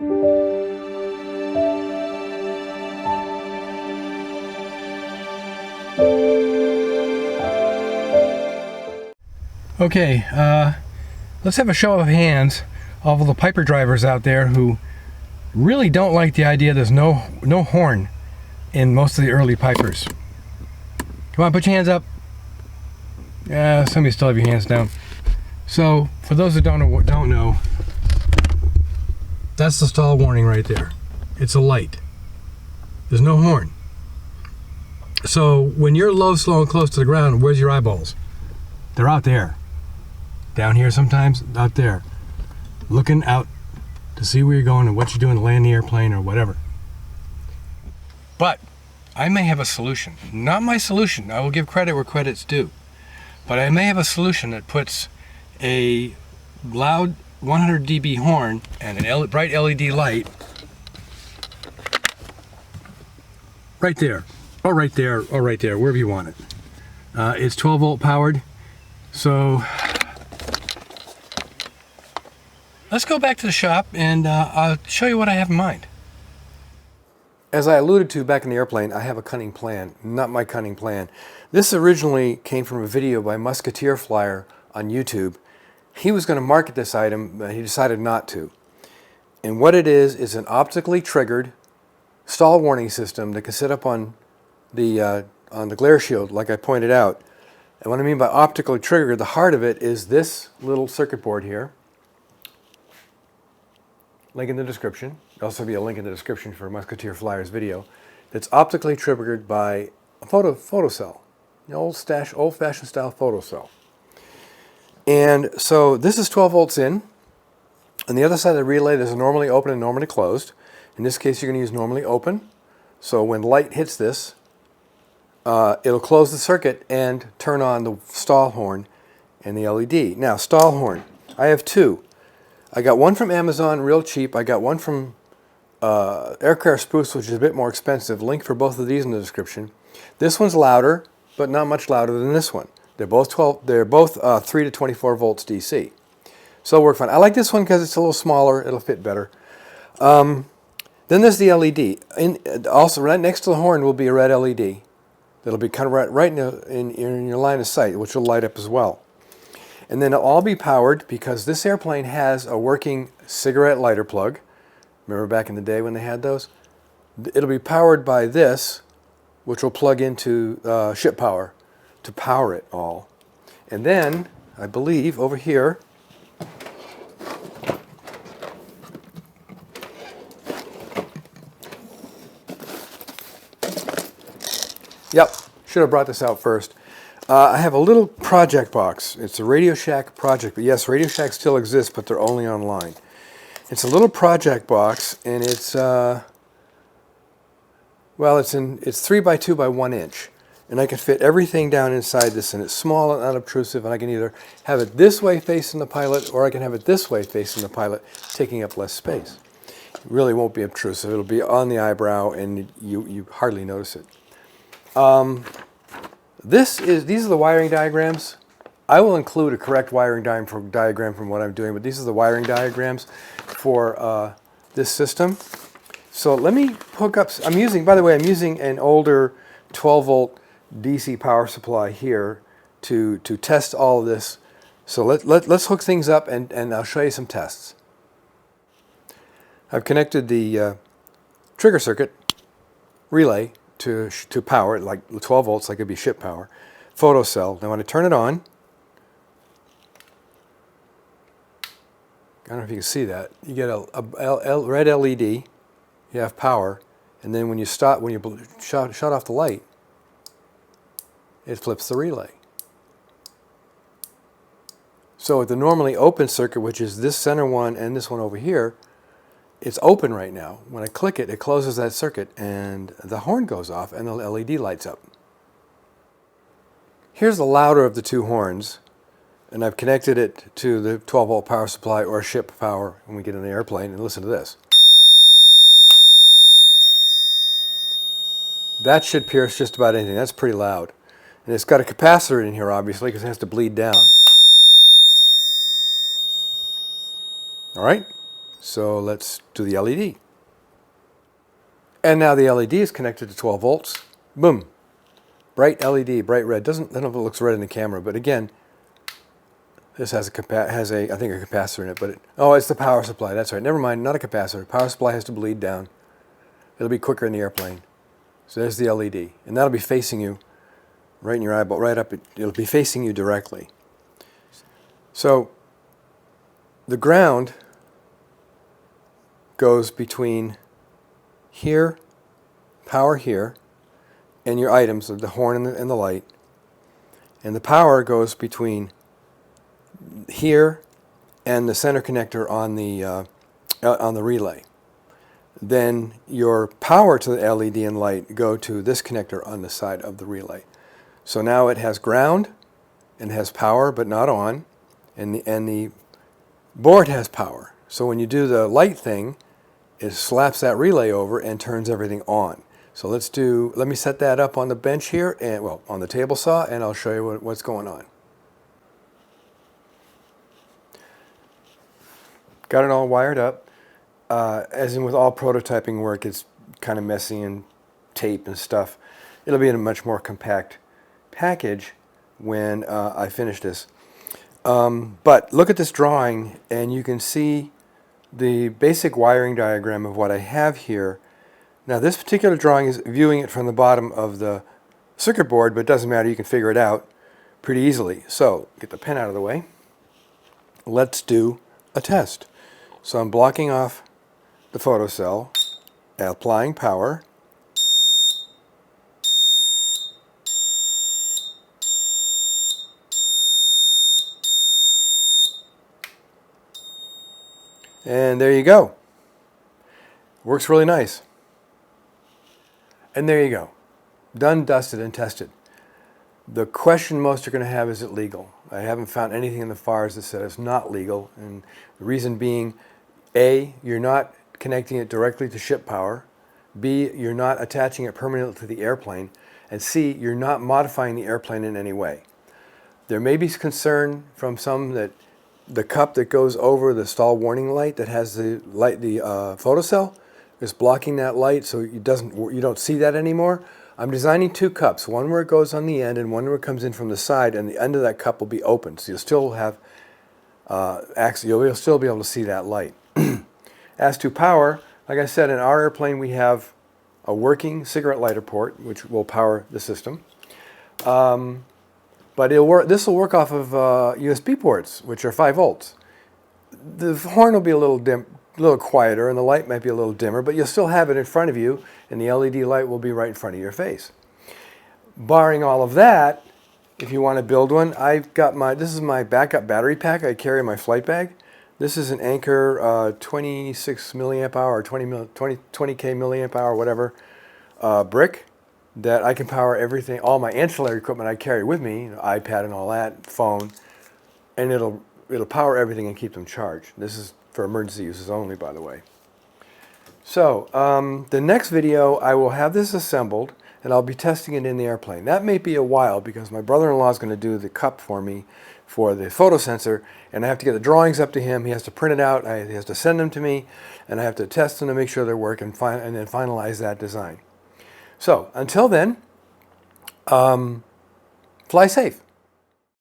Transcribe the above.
Okay, let's have a show of hands of all the Piper drivers out there who really don't like the idea there's no horn in most of the early Pipers. Come on, put your hands up. Yeah, some of you still have your hands down. So, for those that don't know, that's the stall warning right there. It's a light. There's no horn. So, when you're low, slow, and close to the ground, where's your eyeballs? They're out there. Down here sometimes, out there. Looking out to see where you're going and what you're doing to land the airplane or whatever. But I may have a solution. Not my solution. I will give credit where credit's due. But I may have a solution that puts a loud 100 dB horn and a bright LED light right there, or right there, or right there, wherever you want it. It's 12 volt powered. So let's go back to the shop and I'll show you what I have in mind. As I alluded to back in the airplane, I have a cunning plan. Not my cunning plan. This originally came from a video by Muskateerflyer on YouTube. He was going to market this item, but he decided not to. And what it is an optically triggered stall warning system that can sit up on the glare shield, like I pointed out. And what I mean by optically triggered, the heart of it is this little circuit board here. Link in the description. There'll also be a link in the description for Muskateerflyer's video. That's optically triggered by a photocell, an old-fashioned style photocell. And so this is 12 volts in. On the other side of the relay, there's a normally open and normally closed. In this case, you're going to use normally open. So when light hits this, it'll close the circuit and turn on the stall horn and the LED. Now, stall horn. I have two. I got one from Amazon, real cheap. I got one from Aircraft Spruce, which is a bit more expensive. Link for both of these in the description. This one's louder, but not much louder than this one. They're both 3 to 24 volts DC. So it'll work fine. I like this one because it's a little smaller. It'll fit better. Then there's the LED. Also, right next to the horn will be a red LED. That'll be kind of right in your line of sight, which will light up as well. And then it'll all be powered because this airplane has a working cigarette lighter plug. Remember back in the day when they had those? It'll be powered by this, which will plug into ship power to power it all. And then, I believe, over here, yep, should have brought this out first. I have a little project box. It's a Radio Shack project. But yes, Radio Shack still exists, but they're only online. It's a little project box, and it's well, it's 3 by 2 by 1 inch, and I can fit everything down inside this, and it's small and unobtrusive, and I can either have it this way facing the pilot, or I can have it this way facing the pilot, taking up less space. It really won't be obtrusive. It'll be on the eyebrow, and you hardly notice it. These are the wiring diagrams. I will include a correct wiring diagram from what I'm doing, but these are the wiring diagrams for this system. So let me hook up. By the way, I'm using an older 12 volt DC power supply here to test all of this. So let's hook things up and I'll show you some tests. I've connected the trigger circuit relay to power it, like 12 volts, like it'd be ship power. Photocell. Now when I turn it on, I don't know if you can see that. You get a red LED. You have power, and then when you shut off the light, it flips the relay. So with the normally open circuit, which is this center one and this one over here, it's open right now. When I click it, it closes that circuit, and the horn goes off, and the LED lights up. Here's the louder of the two horns. And I've connected it to the 12 volt power supply or ship power when we get in the airplane, and listen to this. That should pierce just about anything. That's pretty loud. And it's got a capacitor in here, obviously, because it has to bleed down. All right? So let's do the LED. And now the LED is connected to 12 volts. Boom. Bright LED, bright red. I don't know if it looks red in the camera, but again, this has I think a capacitor in it, but oh, it's the power supply. That's right. Never mind, not a capacitor. Power supply has to bleed down. It'll be quicker in the airplane. So there's the LED, and that'll be facing you right in your eyeball, right up. It'll be facing you directly. So the ground goes between here, power here, and your items, the horn and the light. And the power goes between here and the center connector on the relay. Then your power to the LED and light go to this connector on the side of the relay. So now it has ground and has power but not on, and the board has power. So when you do the light thing, it slaps that relay over and turns everything on. So let me set that up on the bench here, and well, on the table saw, and I'll show you what's going on. Got it all wired up. As in with all prototyping work, it's kind of messy and tape and stuff. It'll be in a much more compact package when I finish this. But look at this drawing, and you can see the basic wiring diagram of what I have here. Now this particular drawing is viewing it from the bottom of the circuit board, but it doesn't matter, you can figure it out pretty easily. So get the pen out of the way. Let's do a test. So I'm blocking off the photocell, applying power. And there you go. Works really nice. And there you go. Done, dusted, and tested. The question most are going to have, is it legal? I haven't found anything in the FARs that says it's not legal. And the reason being, A, you're not connecting it directly to ship power. B, you're not attaching it permanently to the airplane. And C, you're not modifying the airplane in any way. There may be concern from some that the cup that goes over the stall warning light that has the photocell is blocking that light, so you don't see that anymore. I'm designing two cups, one where it goes on the end and one where it comes in from the side, and the end of that cup will be open, so you'll still have access. You'll still be able to see that light. As to power, like I said, in our airplane we have a working cigarette lighter port, which will power the system. But this will work off of USB ports, which are 5 volts. The horn will be a little quieter, and the light might be a little dimmer, but you'll still have it in front of you, and the LED light will be right in front of your face. Barring all of that, if you want to build one, this is my backup battery pack I carry in my flight bag. This is an Anchor 26 milliamp hour, 20K milliamp hour, whatever, brick that I can power everything, all my ancillary equipment I carry with me, iPad and all that, phone, and it'll power everything and keep them charged. This is for emergency uses only, by the way. So the next video, I will have this assembled, and I'll be testing it in the airplane. That may be a while because my brother-in-law is going to do the cup for me for the photosensor, and I have to get the drawings up to him. He has to print it out, he has to send them to me, and I have to test them to make sure they work and then finalize that design. So until then, fly safe.